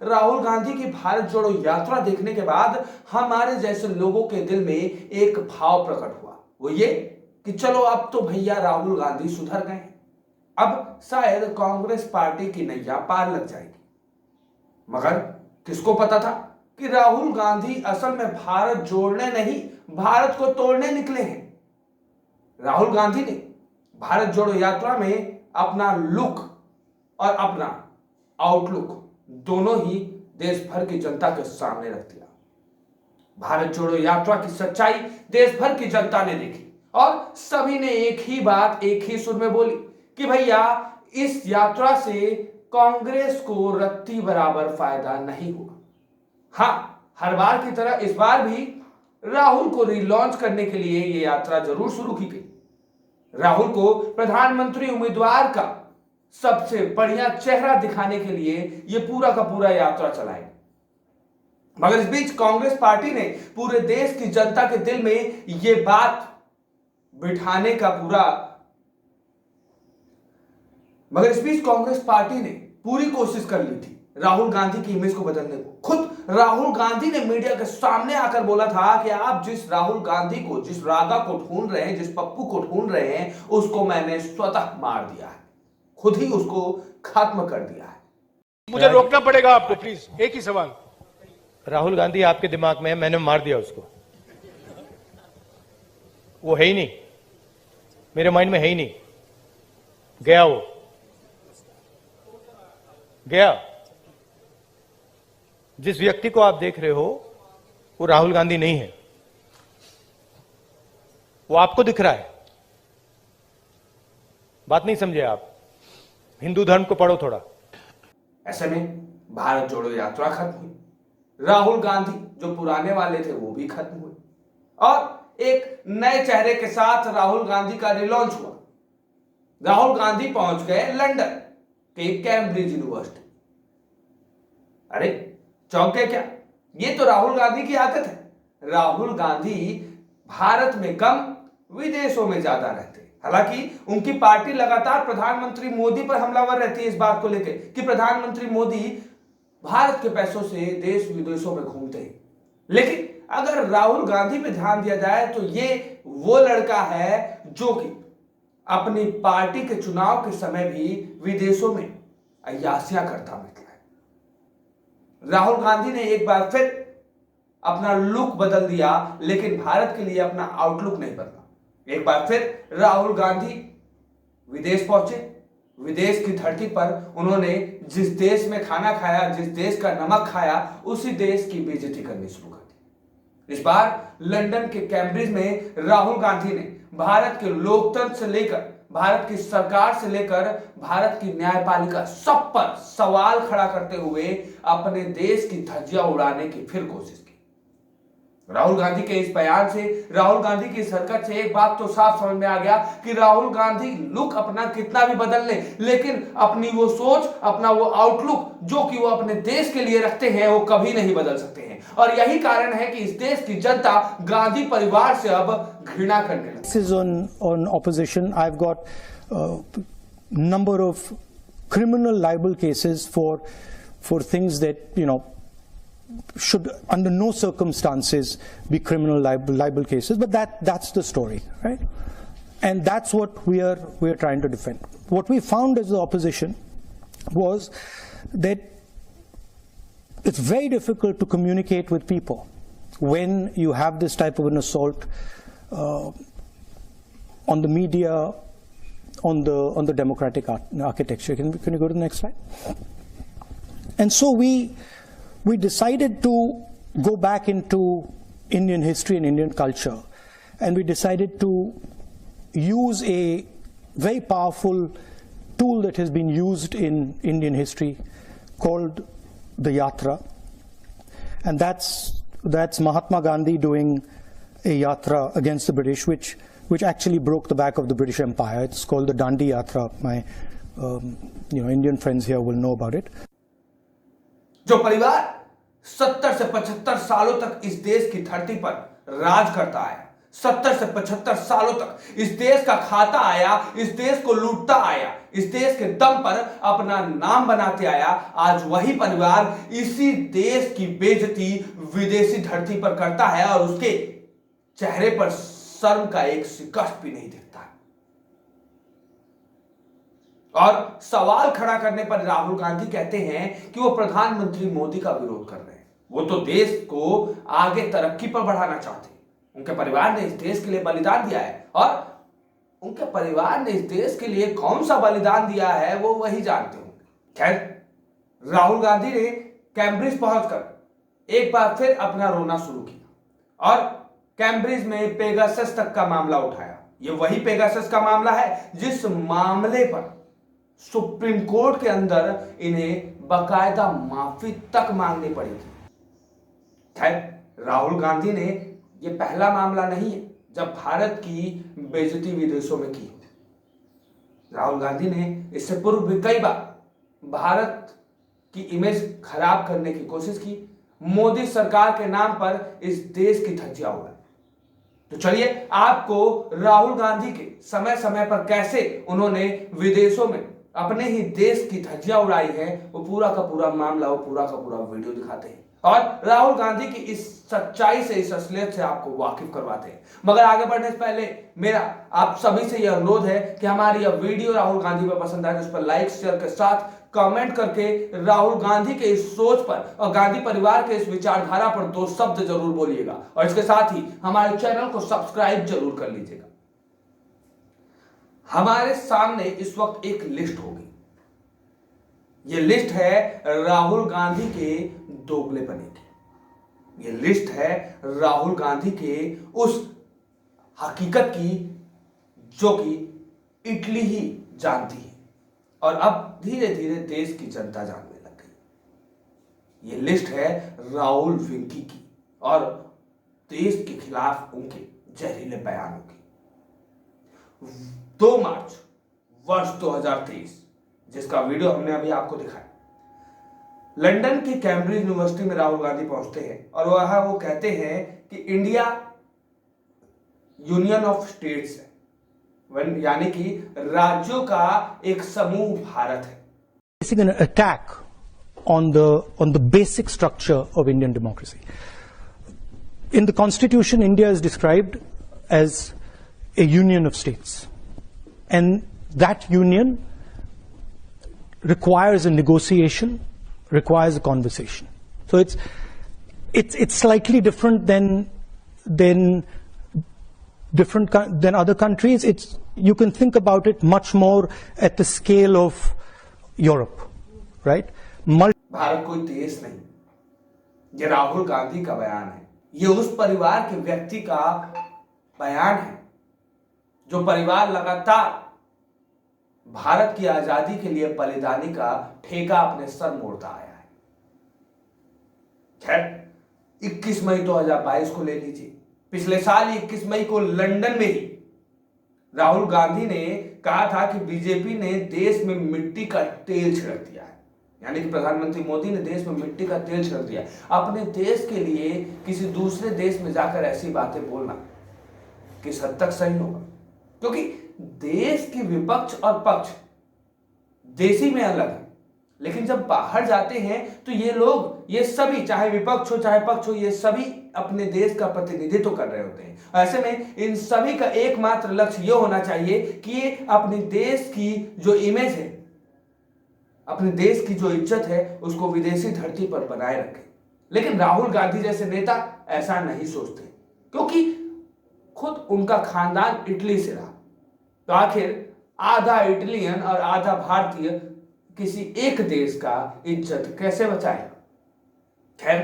राहुल गांधी की भारत जोड़ो यात्रा देखने के बाद हमारे जैसे लोगों के दिल में एक भाव प्रकट हुआ, वो ये कि चलो अब तो भैया राहुल गांधी सुधर गए हैं, अब शायद कांग्रेस पार्टी की नैया पार लग जाएगी। मगर किसको पता था कि राहुल गांधी असल में भारत जोड़ने नहीं, भारत को तोड़ने निकले हैं। राहुल गांधी ने भारत जोड़ो यात्रा में अपना लुक और अपना आउटलुक दोनों ही देश भर की जनता के सामने रख दिया। भारत जोड़ो यात्रा की सच्चाई देश भर की जनता ने देखी और सभी ने एक ही बात एक ही सुर में बोली कि भैया इस यात्रा से कांग्रेस को रत्ती बराबर फायदा नहीं हुआ। हां, हर बार की तरह इस बार भी राहुल को रिलॉन्च करने के लिए यह यात्रा जरूर शुरू की गई। राहुल को प्रधानमंत्री उम्मीदवार का सबसे बढ़िया चेहरा दिखाने के लिए यह पूरा का पूरा यात्रा चलाई। मगर इस बीच कांग्रेस पार्टी ने पूरे देश की जनता के दिल में यह बात बिठाने का मगर इस बीच कांग्रेस पार्टी ने पूरी कोशिश कर ली थी राहुल गांधी की इमेज को बदलने को। खुद राहुल गांधी ने मीडिया के सामने आकर बोला था कि आप जिस राहुल गांधी को, जिस रागा को ढूंढ रहे हैं, जिस पप्पू को ढूंढ रहे हैं, उसको मैंने स्वतः मार दिया है, खुद ही उसको खत्म कर दिया है। मुझे रोकना पड़ेगा आपको, प्लीज। एक ही सवाल। राहुल गांधी आपके दिमाग में है, मैंने मार दिया उसको, वो है ही नहीं, मेरे माइंड में है ही नहीं, गया, वो गया। जिस व्यक्ति को आप देख रहे हो वो राहुल गांधी नहीं है, वो आपको दिख रहा है। बात नहीं समझे आप, हिंदू धर्म को पढ़ो थोड़ा। ऐसे में भारत जोड़ो यात्रा खत्म हुई, राहुल गांधी जो पुराने वाले थे वो भी खत्म हुए और एक नए चेहरे के साथ राहुल गांधी का रिलॉन्च हुआ। राहुल गांधी पहुंच गए लंदन के कैम्ब्रिज यूनिवर्सिटी। अरे चौंके क्या, ये तो राहुल गांधी की आदत है। राहुल गांधी भारत में कम, विदेशों में ज्यादा रहते हैं। हालांकि उनकी पार्टी लगातार प्रधानमंत्री मोदी पर हमलावर रहती है इस बात को लेकर कि प्रधानमंत्री मोदी भारत के पैसों से देश विदेशों में घूमते हैं। लेकिन अगर राहुल गांधी पे ध्यान दिया जाए तो ये वो लड़का है जो कि अपनी पार्टी के चुनाव के समय भी विदेशों में अय्यासियां करता निकला है। राहुल गांधी ने एक बार फिर अपना लुक बदल दिया, लेकिन भारत के लिए अपना आउटलुक नहीं बदला। एक बार फिर राहुल गांधी विदेश पहुंचे। विदेश की धरती पर उन्होंने जिस देश में खाना खाया, जिस देश का नमक खाया, उसी देश की बेइज्जती करनी शुरू कर दी। इस बार लंदन के कैम्ब्रिज में राहुल गांधी ने भारत के लोकतंत्र से लेकर, भारत की सरकार से लेकर भारत की न्यायपालिका सब पर सवाल खड़ा करते हुए अपने देश की धज्जियां उड़ाने की फिर कोशिश की। राहुल गांधी के इस बयान से, राहुल गांधी की इस हरकत से एक बात तो साफ समझ में आ गया कि राहुल गांधी लुक अपना कितना भी बदल ले, लेकिन अपनी वो सोच, अपना वो आउटलुक जो कि वो अपने देश के लिए रखते हैं, वो कभी नहीं बदल सकते हैं। और यही कारण है कि इस देश की जनता गांधी परिवार से अब घृणा करने लगी। This is on opposition. I've got number of criminal libel cases for things that should under no circumstances be criminal libel cases, but that's the story, right? And that's what we are trying to defend. What we found as the opposition was that it's very difficult to communicate with people when you have this type of an assault on the media, on the democratic architecture. Can you go to the next slide? And so we decided to go back into Indian history and Indian culture, and we decided to use a very powerful tool that has been used in Indian history called the Yatra, and that's Mahatma Gandhi doing a Yatra against the British, which actually broke the back of the British Empire. It's called the Dandi Yatra. My Indian friends here will know about it. जो परिवार 70 से 75 सालों तक इस देश की धरती पर राज करता है, 70 से 75 सालों तक इस देश का खाता आया, इस देश को लूटता आया, इस देश के दम पर अपना नाम बनाते आया, आज वही परिवार इसी देश की बेइज्जती विदेशी धरती पर करता है और उसके चेहरे पर शर्म का एक सिकस्ट भी नहीं दिखता है। और सवाल खड़ा करने पर राहुल गांधी कहते हैं कि वो प्रधानमंत्री मोदी का विरोध कर रहे हैं, वो तो देश को आगे तरक्की पर बढ़ाना चाहते हैं। उनके परिवार ने इस देश के लिए बलिदान दिया है और उनके परिवार ने इस देश के लिए कौन सा बलिदान दिया है वो वही जानते होंगे। खैर, राहुल गांधी ने कैम्ब्रिज पहुंचकर एक बार फिर अपना रोना शुरू किया और कैम्ब्रिज में पेगासस तक का मामला उठाया। ये वही पेगासस का मामला है जिस मामले पर सुप्रीम कोर्ट के अंदर इन्हें बाकायदा माफी तक मांगनी पड़ी थी। खैर, राहुल गांधी ने ये पहला मामला नहीं है जब भारत की बेइज्जती विदेशों में की। राहुल गांधी ने इससे पूर्व भी कई बार भारत की इमेज खराब करने की कोशिश की, मोदी सरकार के नाम पर इस देश की धज्जियां उड़ाई। तो चलिए आपको राहुल गांधी के समय समय पर कैसे उन्होंने विदेशों में अपने ही देश की धज्जियां उड़ाई है वो पूरा का पूरा मामला, वो पूरा का पूरा वीडियो दिखाते हैं और राहुल गांधी की इस सच्चाई से, इस असलियत से आपको वाकिफ करवाते हैं। मगर आगे बढ़ने से पहले मेरा आप सभी से यह अनुरोध है कि हमारी यह वीडियो राहुल गांधी पर पसंद आए तो उस पर लाइक शेयर के साथ कमेंट करके राहुल गांधी के इस सोच पर और गांधी परिवार के इस विचारधारा पर 2 शब्द जरूर बोलिएगा और इसके साथ ही हमारे चैनल को सब्सक्राइब जरूर कर लीजिएगा। हमारे सामने इस वक्त एक लिस्ट होगी। यह लिस्ट है राहुल गांधी के दोगलेपने की। यह लिस्ट है राहुल गांधी के उस हकीकत की जो कि इटली ही जानती है और अब धीरे धीरे देश की जनता जानने लग गई। यह लिस्ट है राहुल विंकी की और देश के खिलाफ उनके जहरीले बयानों की। 2 मार्च वर्ष 2023 जिसका वीडियो हमने अभी आपको दिखाया, लंदन की कैम्ब्रिज यूनिवर्सिटी में राहुल गांधी पहुंचते हैं और वहां वो कहते हैं कि इंडिया यूनियन ऑफ स्टेट्स है, यानी कि राज्यों का एक समूह भारत है। Basically an attack on the basic structure of Indian democracy. In the Constitution, India is described as a union of states, and that union requires a negotiation, requires a conversation. So it's slightly different than other countries. You can think about it much more at the scale of Europe, right? Bharat कोई देश नहीं, ये राहुल गांधी का बयान है। ये उस परिवार के व्यक्ति का बयान है जो परिवार लगातार भारत की आजादी के लिए बलिदानी का ठेका अपने सर मोड़ता आया है। खैर, 21 मई 2022 को ले लीजिए। पिछले साल 21 मई को लंदन में ही राहुल गांधी ने कहा था कि बीजेपी ने देश में मिट्टी का तेल छिड़क दिया है, यानी कि प्रधानमंत्री मोदी ने देश में मिट्टी का तेल छिड़क दिया। अपने देश के लिए किसी दूसरे देश में जाकर ऐसी बातें बोलना किस हद तक सही होगा, क्योंकि देश के विपक्ष और पक्ष देशी में अलग है, लेकिन जब बाहर जाते हैं तो ये लोग, ये सभी, चाहे विपक्ष हो चाहे पक्ष हो, ये सभी अपने देश का प्रतिनिधित्व कर रहे होते हैं। ऐसे में इन सभी का एकमात्र लक्ष्य ये होना चाहिए कि ये अपने देश की जो इमेज है, अपने देश की जो इज्जत है, उसको विदेशी धरती पर बनाए रखें। लेकिन राहुल गांधी जैसे नेता ऐसा नहीं सोचते, क्योंकि खुद उनका खानदान इटली से रहा, तो आखिर आधा इटलियन और आधा भारतीय किसी एक देश का इज्जत कैसे बचाएगा। खैर,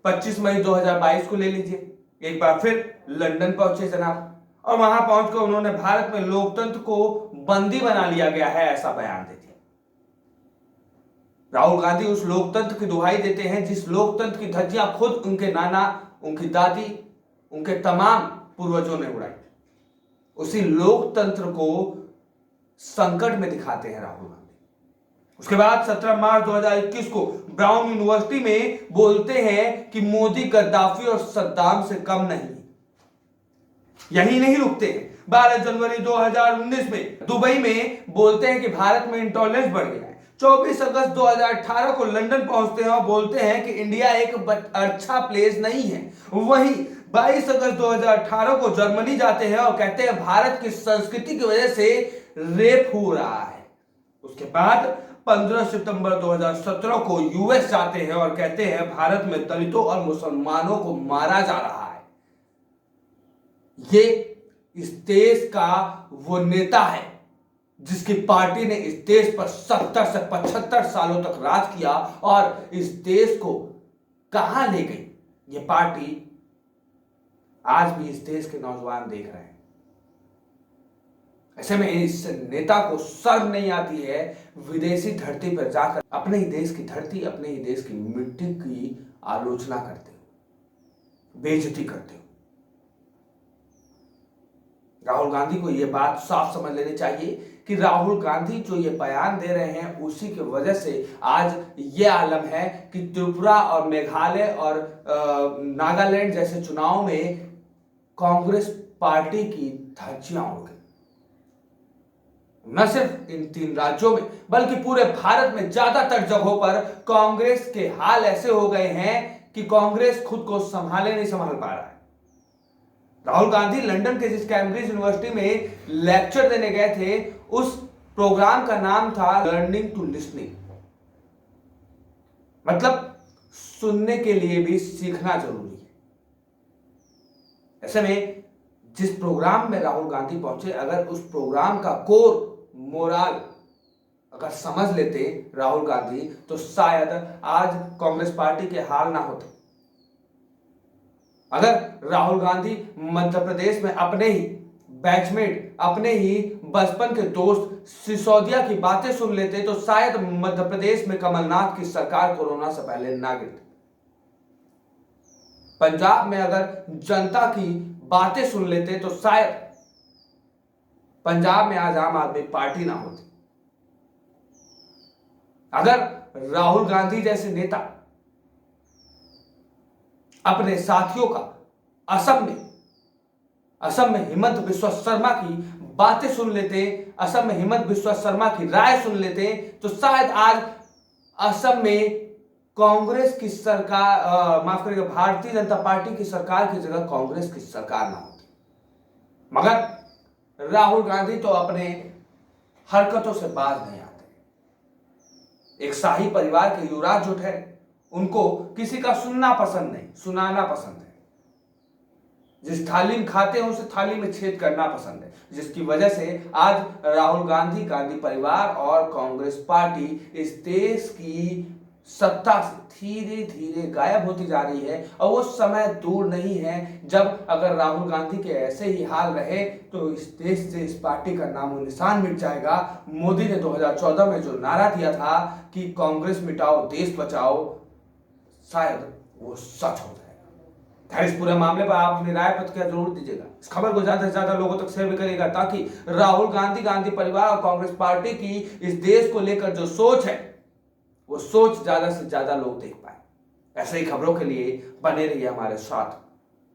25 मई 2022 को ले लीजिए, एक बार फिर लंदन पहुंचे जनाब, और वहां पहुंचकर उन्होंने भारत में लोकतंत्र को बंदी बना लिया गया है ऐसा बयान दे दिया। राहुल गांधी उस लोकतंत्र की दुहाई देते हैं जिस लोकतंत्र की धज्जियां खुद उनके नाना, उनकी दादी, उनके तमाम पूर्वजों ने उड़ाई। उसी लोकतंत्र को संकट में दिखाते हैं राहुल गांधी। उसके बाद 17 मार्च 2021 को ब्राउन यूनिवर्सिटी में बोलते हैं कि मोदी गद्दाफी और सद्दाम से कम नहीं। यही नहीं रुकते हैं, 12 जनवरी 2019 में दुबई में बोलते हैं कि भारत में इंटॉलरेंस बढ़ गया है। 24 अगस्त 2018 को लंदन पहुंचते हैं और बोलते हैं कि इंडिया एक अच्छा प्लेस नहीं है। वहीं 22 अगस्त 2018 को जर्मनी जाते हैं और कहते हैं भारत की संस्कृति की वजह से रेप हो रहा है। उसके बाद 15 सितंबर 2017 को यूएस जाते हैं और कहते हैं भारत में दलितों और मुसलमानों को मारा जा रहा है। ये इस देश का वो नेता है जिसकी पार्टी ने इस देश पर 70 से 75 सालों तक राज किया और इस देश को कहां ले गई ये पार्टी आज भी इस देश के नौजवान देख रहे हैं। ऐसे में इस नेता को शर्म नहीं आती है विदेशी धरती पर जाकर अपने ही देश की धरती, अपने ही देश की मिट्टी की आलोचना करते हो, बेइज्जती करते हो। राहुल गांधी को यह बात साफ समझ लेनी चाहिए कि राहुल गांधी जो ये बयान दे रहे हैं उसी की वजह से आज ये आलम है कि त्रिपुरा और मेघालय और नागालैंड जैसे चुनाव में कांग्रेस पार्टी की धज्जियां उड़ गई। न सिर्फ इन 3 राज्यों में बल्कि पूरे भारत में ज्यादातर जगहों पर कांग्रेस के हाल ऐसे हो गए हैं कि कांग्रेस खुद को नहीं संभाल पा रहा है। राहुल गांधी लंदन के जिस कैम्ब्रिज यूनिवर्सिटी में लेक्चर देने गए थे उस प्रोग्राम का नाम था लर्निंग टू लिसनिंग, मतलब सुनने के लिए भी सीखना जरूरी है। ऐसे में जिस प्रोग्राम में राहुल गांधी पहुंचे, अगर उस प्रोग्राम का कोर मोराल अगर समझ लेते राहुल गांधी तो शायद आज कांग्रेस पार्टी के हाल ना होते। अगर राहुल गांधी मध्य प्रदेश में अपने ही बैचमेट, अपने ही बचपन के दोस्त सिसोदिया की बातें सुन लेते तो शायद मध्य प्रदेश में कमलनाथ की सरकार कोरोना से पहले ना गिरती। पंजाब में अगर जनता की बातें सुन लेते तो शायद पंजाब में आज आम आदमी पार्टी ना होती। अगर राहुल गांधी जैसे नेता अपने साथियों का असम में हिमंत बिस्वा शर्मा की बातें सुन लेते, असम में हिमंत बिस्वा शर्मा की राय सुन लेते तो शायद आज असम में कांग्रेस की सरकार, माफ करिएगा, भारतीय जनता पार्टी की सरकार की जगह कांग्रेस की सरकार ना होती। मगर राहुल गांधी तो अपने हरकतों से बाज नहीं आते। एक शाही परिवार के युवराज जो थे उनको किसी का सुनना पसंद नहीं, सुनाना पसंद है। जिस थाली में खाते हैं उसे थाली में छेद करना पसंद है, जिसकी वजह से आज राहुल गांधी, गांधी परिवार और कांग्रेस पार्टी इस देश की सत्ता से धीरे धीरे गायब होती जा रही है। और वो समय दूर नहीं है जब अगर राहुल गांधी के ऐसे ही हाल रहे तो इस देश से इस पार्टी का नामो निशान मिट जाएगा। मोदी ने 2014 में जो नारा दिया था कि कांग्रेस मिटाओ देश बचाओ, शायद वो सच हो जाएगा। खैर, इस पूरे मामले पर आप अपनी राय प्रतिक्रिया जरूर दीजिएगा। इस खबर को ज्यादा से ज्यादा लोगों तक शेयर भी करिएगा ताकि राहुल गांधी, गांधी परिवार और कांग्रेस पार्टी की इस देश को लेकर जो सोच है वो सोच ज्यादा से ज्यादा लोग देख पाए। ऐसे ही खबरों के लिए बने रहिए हमारे साथ।